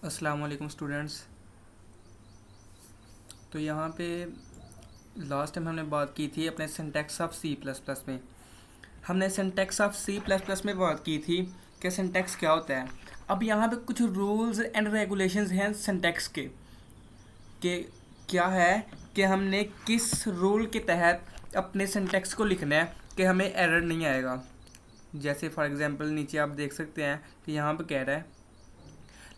अस्सलाम वालेकुम स्टूडेंट्स। तो यहाँ पे लास्ट टाइम हमने बात की थी अपने syntax of C plus plus में। हमने syntax of C plus plus में बात की थी कि सिंटैक्स क्या होता है। अब यहाँ पे कुछ रूल्स एंड रेगुलेशंस हैं सिंटैक्स के कि क्या है कि हमने किस रूल के तहत अपने सिंटैक्स को लिखना है कि हमें एरर नहीं आएगा। जैसे फॉर एग्जांपल नीचे आप देख सकते हैं कि यहाँ पे कह रहा है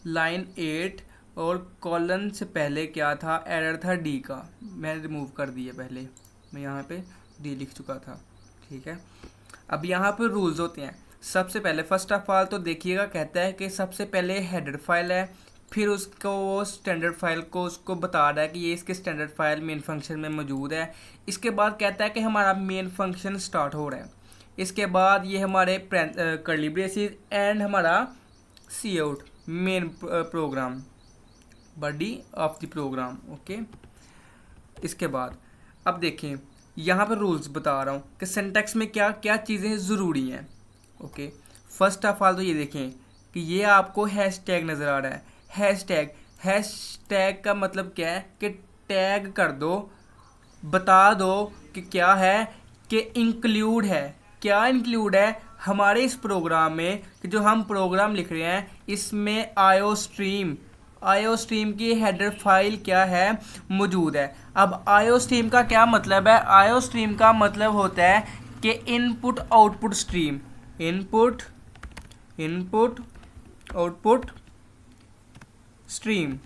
लाइन 8 और कॉलन से पहले क्या था, एरर था डी का। मैंने रिमूव कर दिया, पहले मैं यहाँ पे डी लिख चुका था। ठीक है, अब यहाँ पे रूल्स होते हैं। सबसे पहले फर्स्ट ऑफ ऑल तो देखिएगा, कहता है कि सबसे पहले हेडर फाइल है, फिर उसको वो स्टैंडर्ड फाइल को उसको बता रहा है कि ये इसके स्टैंडर्ड फाइल मेन फंक्शन में मौजूद है। इसके बाद कहता है कि हमारा मेन फंक्शन स्टार्ट हो रहा है। इसके बाद ये हमारे कर्ली ब्रेसेस एंड हमारा C out main program, body of the program. Okay, इसके बाद अब देखें यहाँ पर रूल्स बता रहा हूँ कि सिंटैक्स में क्या क्या चीज़ें ज़रूरी हैं। ओके, फर्स्ट ऑफ ऑल तो ये देखें कि ये आपको हैश टैग नज़र आ रहा है। हैश टैग का मतलब क्या है कि टैग कर दो, बता दो कि क्या है, कि इंक्लूड है। क्या इंक्लूड है हमारे इस प्रोग्राम में, कि जो हम प्रोग्राम लिख रहे हैं इसमें आईओ स्ट्रीम की हेडर फाइल क्या है, मौजूद है। अब आईओ स्ट्रीम का क्या मतलब है? आईओ स्ट्रीम का मतलब होता है कि input output stream, input output stream.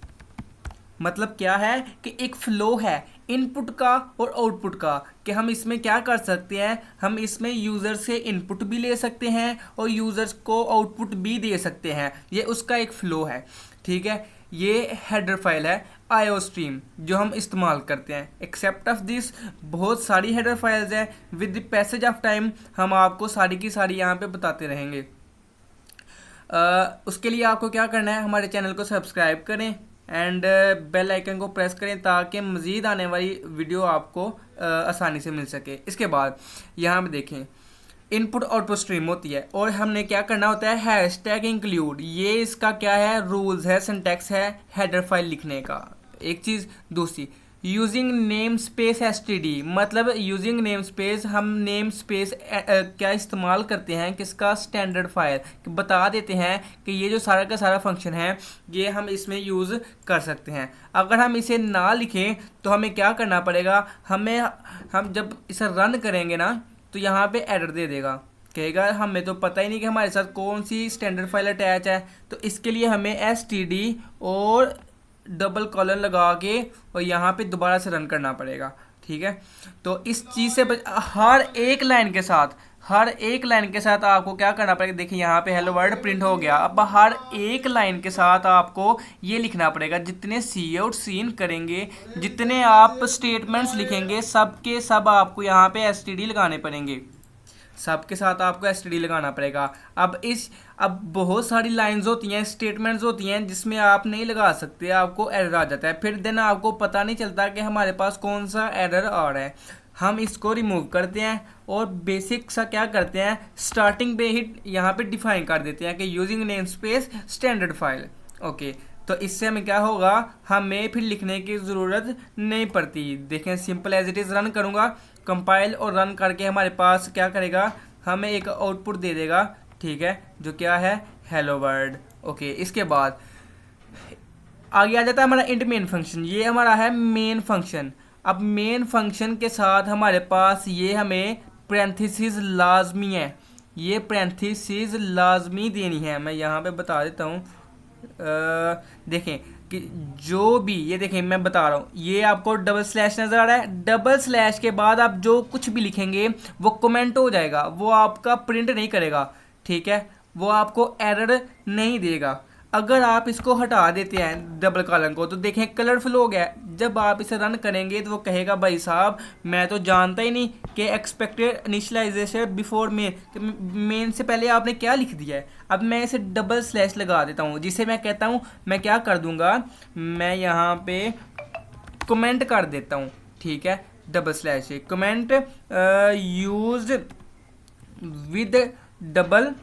मतलब क्या है कि एक फ्लो है इनपुट का और आउटपुट का, कि हम इसमें क्या कर सकते हैं, हम इसमें यूज़र से इनपुट भी ले सकते हैं और यूज़र्स को आउटपुट भी दे सकते हैं। ये उसका एक फ़्लो है। ठीक है, ये हेडर फाइल है आईओ स्ट्रीम जो हम इस्तेमाल करते हैं। एक्सेप्ट ऑफ दिस बहुत सारी हेडर फाइल्स हैं, with the passage of time हम आपको सारी की सारी यहाँ पे बताते रहेंगे। उसके लिए आपको क्या करना है, हमारे चैनल को सब्सक्राइब करें एंड बेल आइकन को प्रेस करें ताकि मज़ीद आने वाली वीडियो आपको आसानी से मिल सके। इसके बाद यहाँ पे देखें इनपुट आउटपुट स्ट्रीम होती है और हमने क्या करना होता है, हैश टैग इंक्लूड। ये इसका क्या है, रूल्स है, सिंटैक्स है हेडर फाइल लिखने का। एक चीज़। दूसरी, यूजिंग नेम स्पेस एसटीडी, मतलब यूजिंग नेम स्पेस, हम नेम स्पेस क्या इस्तेमाल करते हैं, किसका, स्टैंडर्ड फाइल। बता देते हैं कि ये जो सारा का सारा फंक्शन है ये हम इसमें यूज़ कर सकते हैं। अगर हम इसे ना लिखें तो हमें क्या करना पड़ेगा, हम जब इसे रन करेंगे ना तो यहाँ पे एरर दे देगा, कहेगा हमें तो पता ही नहीं कि हमारे साथ कौन सी स्टैंडर्ड फाइल अटैच है। तो इसके लिए हमें एसटीडी और डबल कॉलन लगा के और यहाँ पे दोबारा से रन करना पड़ेगा। ठीक है, तो इस चीज़ से हर एक लाइन के साथ आपको क्या करना पड़ेगा। देखिए यहाँ पे हेलो वर्ल्ड प्रिंट हो गया। अब हर एक लाइन के साथ आपको ये लिखना पड़ेगा, जितने सी आउट सीन करेंगे, जितने आप स्टेटमेंट्स लिखेंगे, सब के सब आपको यहाँ पे एसटीडी लगाने पड़ेंगे, सबके साथ आपको एसटीडी लगाना पड़ेगा। अब बहुत सारी लाइंस होती हैं, स्टेटमेंट्स होती हैं जिसमें आप नहीं लगा सकते, आपको एरर आ जाता है, फिर देन आपको पता नहीं चलता कि हमारे पास कौन सा एरर आ रहा है। हम इसको रिमूव करते हैं और बेसिक सा क्या करते हैं, स्टार्टिंग पे ही यहाँ पे डिफाइन कर देते हैं कि using name space standard file. Okay, तो इससे हमें क्या होगा, हमें फिर लिखने की ज़रूरत नहीं पड़ती। देखें simple as it is run करूँगा, कंपाइल और रन करके हमारे पास क्या करेगा, हमें एक आउटपुट दे देगा। ठीक है, जो क्या है, हेलो वर्ल्ड। ओके, इसके बाद आगे आ जाता है हमारा इंट मेन फंक्शन। ये हमारा है मेन फंक्शन। अब मेन फंक्शन के साथ हमारे पास ये हमें पैरेंथेसिस लाजमी है, ये पैरेंथेसिस लाजमी देनी है। मैं यहाँ पे बता देता हूँ, देखें कि जो भी, ये देखें मैं बता रहा हूँ, ये आपको डबल स्लैश नज़र आ रहा है। डबल स्लैश के बाद आप जो कुछ भी लिखेंगे वो कमेंट हो जाएगा, वो आपका प्रिंट नहीं करेगा। ठीक है, वो आपको एरर नहीं देगा। अगर आप इसको हटा देते हैं डबल कॉलन को तो देखें कलरफुल हो गया। जब आप इसे रन करेंगे तो वो कहेगा भाई साहब मैं तो जानता ही नहीं कि एक्सपेक्टेड इनिशियलाइजेशन बिफोर मेन से पहले आपने क्या लिख दिया है। अब मैं इसे डबल स्लैश लगा देता हूँ, जिसे मैं कहता हूँ, मैं क्या कर दूंगा, मैं यहाँ पे कमेंट कर देता हूँ। ठीक है, double slash comment use with double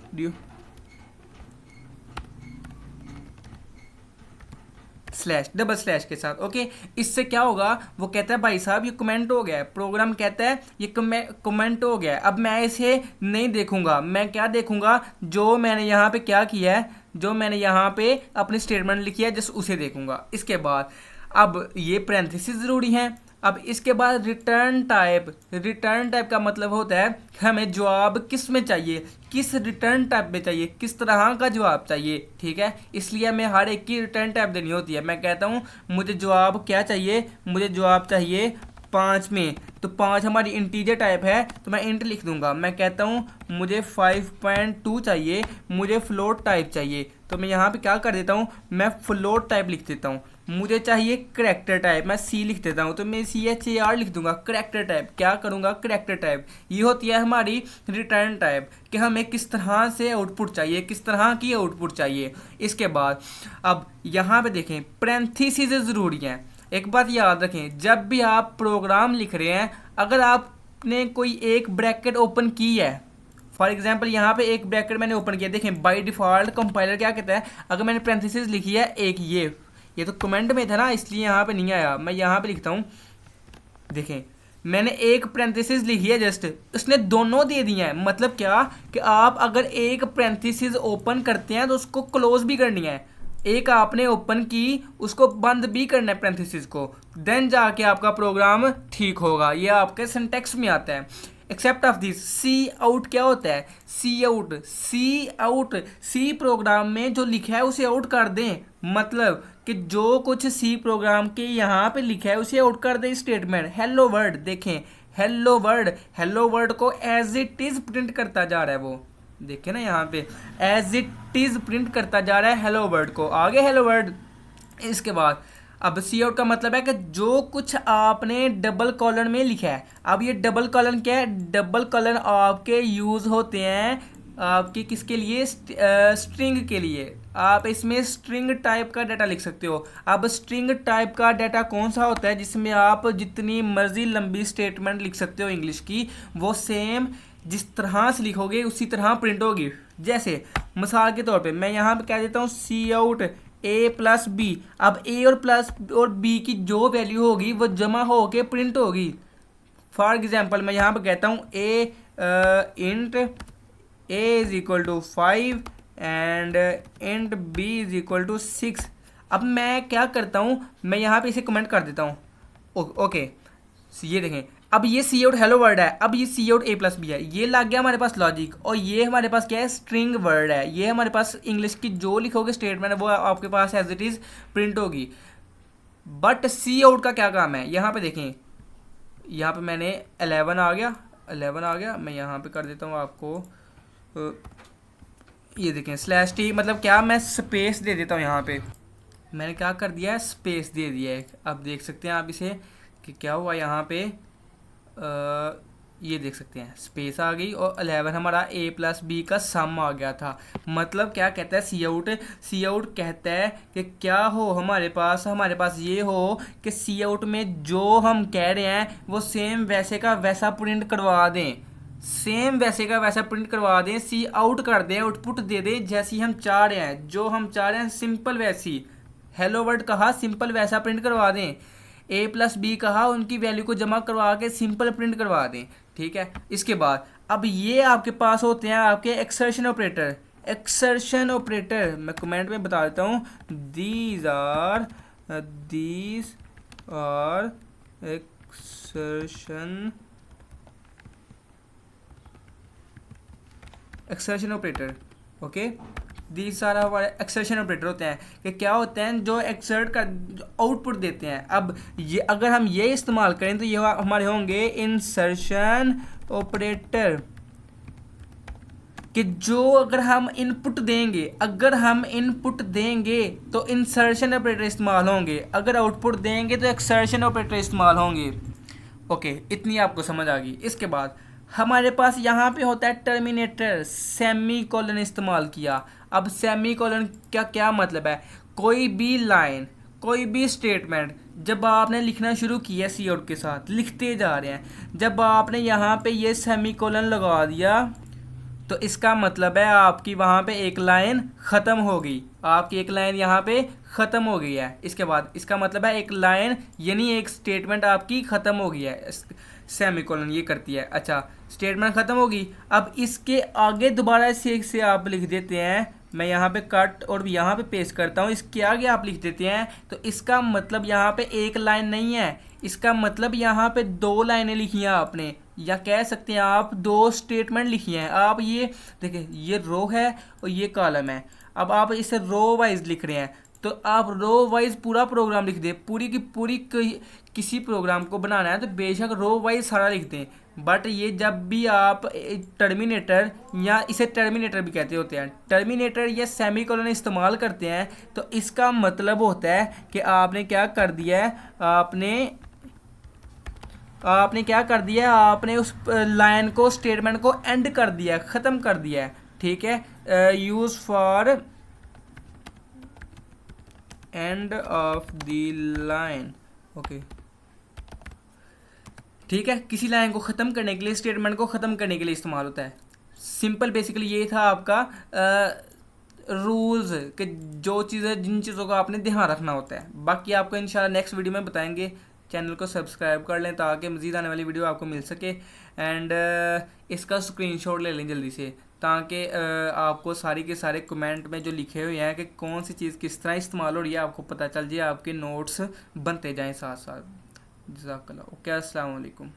slash, double slash के साथ। ओके, इससे क्या होगा, वो कहता है भाई साहब ये कमेंट हो गया है, प्रोग्राम कहता है ये कमेंट हो गया है। अब मैं इसे नहीं देखूंगा, मैं क्या देखूंगा, जो मैंने यहाँ पे क्या किया है, जो मैंने यहाँ पे अपनी स्टेटमेंट लिखी है जस्ट उसे देखूंगा। इसके बाद अब ये पैरेंथेसिस ज़रूरी हैं। अब इसके बाद रिटर्न टाइप, रिटर्न टाइप का मतलब होता है हमें जवाब किस में चाहिए, किस रिटर्न टाइप में चाहिए, किस तरह का जवाब चाहिए। ठीक है, इसलिए हमें हर एक की रिटर्न टाइप देनी होती है। मैं कहता हूँ मुझे जवाब क्या चाहिए, मुझे जवाब चाहिए 5 में, तो 5 हमारी इंटीजर टाइप है तो मैं इंट लिख दूंगा। मैं कहता हूँ मुझे 5.2 चाहिए, मुझे फ्लोट टाइप चाहिए, तो मैं यहाँ पे क्या कर देता हूँ, मैं फ्लोट टाइप लिख देता हूँ। मुझे चाहिए करैक्टर टाइप, मैं सी लिख देता हूँ, तो मैं CHAR लिख दूंगा, करैक्टर टाइप। क्या करूँगा, करैक्टर टाइप। ये होती है हमारी रिटर्न टाइप कि हमें किस तरह से आउटपुट चाहिए, किस तरह की आउटपुट चाहिए। इसके बाद अब यहाँ पे देखें पैरेंथेसिस ज़रूरी है। एक बात याद रखें, जब भी आप प्रोग्राम लिख रहे हैं, अगर आपने कोई एक ब्रैकेट ओपन की है, फॉर एग्जांपल यहाँ पे एक ब्रैकेट मैंने ओपन किया, देखें बाय डिफ़ॉल्ट कंपाइलर क्या कहता है, अगर मैंने पैरेंथेसिस लिखी है एक, ये तो कमेंट में था ना इसलिए यहाँ पे नहीं आया, मैं यहाँ पे लिखता हूँ। देखें मैंने एक पैरेंथेसिस लिखी है जस्ट, उसने दोनों दे दिए हैं। मतलब क्या कि आप अगर एक पैरेंथेसिस ओपन करते हैं तो उसको क्लोज भी करनी है, एक आपने ओपन की उसको बंद भी करना है पैरेंथेसिस को, देन जाके आपका प्रोग्राम ठीक होगा। ये आपके सिंटैक्स में आता है। Except of this, C out क्या होता है, C out, C out, C program में जो लिखा है उसे आउट कर दें। मतलब कि जो कुछ सी प्रोग्राम के यहाँ पे लिखा है उसे आउट कर दें। स्टेटमेंट हेलो वर्ड, देखें हेलो वर्ड, हेलो वर्ड को एज इट इज प्रिंट करता जा रहा है। वो देखें ना यहाँ पे एज इट इज प्रिंट करता जा रहा है हेलो वर्ड को, आगे हेलो वर्ड। इसके बाद अब सी आउट का मतलब है कि जो कुछ आपने डबल कॉलन में लिखा है। अब ये डबल कॉलन क्या है, डबल कॉलन आपके यूज़ होते हैं आपके किसके लिए, स्ट्रिंग के लिए। आप इसमें स्ट्रिंग टाइप का डाटा लिख सकते हो। अब स्ट्रिंग टाइप का डाटा कौन सा होता है, जिसमें आप जितनी मर्जी लंबी स्टेटमेंट लिख सकते हो इंग्लिश की, वो सेम जिस तरह से लिखोगे उसी तरह प्रिंट होगी। जैसे मिसाल के तौर पे मैं यहाँ पे कह देता हूँ सी आउट A+B। अब A और B की जो वैल्यू होगी वो जमा होके प्रिंट होगी। फॉर एग्जांपल मैं यहाँ पे कहता हूँ int A is equal to 5 and int B is equal to 6। अब मैं क्या करता हूँ, मैं यहाँ पे इसे कमेंट कर देता हूँ। ओके, ये देखें अब ये सी आउट हेलो वर्ड है, अब ये सी आउट A+B है, ये लग गया हमारे पास लॉजिक। और ये हमारे पास क्या है, स्ट्रिंग वर्ड है। ये हमारे पास इंग्लिश की जो लिखोगे स्टेटमेंट वो आपके पास एज इट इज़ प्रिंट होगी। बट सी आउट का क्या काम है, यहाँ पे देखें, यहाँ पे मैंने 11 आ गया। मैं यहाँ पे कर देता हूँ आपको, ये देखें /t, मतलब क्या, मैं स्पेस दे देता हूँ। यहाँ पे मैंने क्या कर दिया है, स्पेस दे दिया है। अब देख सकते हैं आप इसे कि क्या हुआ, यहाँ पे ये देख सकते हैं स्पेस आ गई और 11 हमारा A+B का सम आ गया था। मतलब क्या कहता है सी आउट कहता है कि क्या हो हमारे पास ये हो कि सी आउट में जो हम कह रहे हैं वो सेम वैसे का वैसा प्रिंट करवा दें, सी आउट कर दें, आउटपुट दे दें जैसी हम चाह रहे हैं, जो हम चाह रहे हैं सिंपल वैसी। हेलो वर्ड कहा सिंपल वैसा प्रिंट करवा दें, A+B कहा उनकी वैल्यू को जमा करवा के सिंपल प्रिंट करवा दें। ठीक है, इसके बाद अब ये आपके पास होते हैं आपके एक्सर्शन ऑपरेटर। मैं कमेंट में बता देता हूँ, these are assertion operator. Okay, these सारा हमारे एक्सर्शन ऑपरेटर होते हैं कि क्या होते हैं, जो एक्सर्ट का आउटपुट देते हैं। अब ये अगर हम ये इस्तेमाल करें तो ये हमारे होंगे इंसर्शन ऑपरेटर, कि जो अगर हम इनपुट देंगे तो इंसर्शन ऑपरेटर इस्तेमाल होंगे, अगर आउटपुट देंगे तो एक्सर्शन ऑपरेटर इस्तेमाल होंगे। ओके, इतनी आपको समझ आ गई। इसके बाद हमारे पास यहाँ पे होता है टर्मिनेटर, सेमी कोलन इस्तेमाल किया। अब सेमी कोलन का क्या मतलब है, कोई भी लाइन, कोई भी स्टेटमेंट जब आपने लिखना शुरू किया सी आउट के साथ लिखते जा रहे हैं, जब आपने यहाँ पे ये सेमी कोलन लगा दिया तो इसका मतलब है आपकी वहाँ पे एक लाइन ख़त्म हो गई, आपकी एक लाइन यहाँ पे ख़त्म हो गई है। इसके बाद इसका मतलब है एक लाइन यानी एक स्टेटमेंट आपकी ख़त्म हो गई है, सेमीकोलन ये करती है। अच्छा, स्टेटमेंट ख़त्म होगी। अब इसके आगे दोबारा से आप लिख देते हैं, मैं यहाँ पे कट और यहाँ पे पेस्ट करता हूँ, इसके आगे आप लिख देते हैं, तो इसका मतलब यहाँ पे एक लाइन नहीं है, इसका मतलब यहाँ पे दो लाइनें लिखी हैं आपने, या कह सकते हैं आप दो स्टेटमेंट लिखी हैं। आप ये देखिए, ये रो है और ये कॉलम है। अब आप इसे रो वाइज लिख रहे हैं, तो आप रो वाइज पूरा प्रोग्राम लिख दें, पूरी की पूरी किसी प्रोग्राम को बनाना है तो बेशक रो वाइज सारा लिख दें। बट ये जब भी आप टर्मिनेटर, या इसे टर्मिनेटर भी कहते होते हैं, टर्मिनेटर या सेमीकोलन इस्तेमाल करते हैं, तो इसका मतलब होता है कि आपने क्या कर दिया है, आपने क्या कर दिया है, आपने उस लाइन को, स्टेटमेंट को एंड कर दिया है, ख़त्म कर दिया है। ठीक है, use for end of the line. Okay, ठीक है, किसी लाइन को ख़त्म करने के लिए, स्टेटमेंट को ख़त्म करने के लिए इस्तेमाल होता है। सिंपल बेसिकली ये था आपका रूल्स कि जो चीज़ें, जिन चीज़ों का आपने ध्यान रखना होता है। बाकी आपको इंशाल्लाह नेक्स्ट वीडियो में बताएंगे। चैनल को सब्सक्राइब कर लें ताकि मज़ीद आने वाली वीडियो आपको मिल सके। एंड इसका स्क्रीनशॉट ले लें जल्दी से, ताकि आपको सारी के सारे कमेंट में जो लिखे हुए हैं कि कौन सी चीज़ किस तरह इस्तेमाल हो रही है, आपको पता चल जाए, आपके नोट्स बनते जाएँ साथ साथ। जज़ाकल्लाह। ओके, अस्सलाम वालेकुम।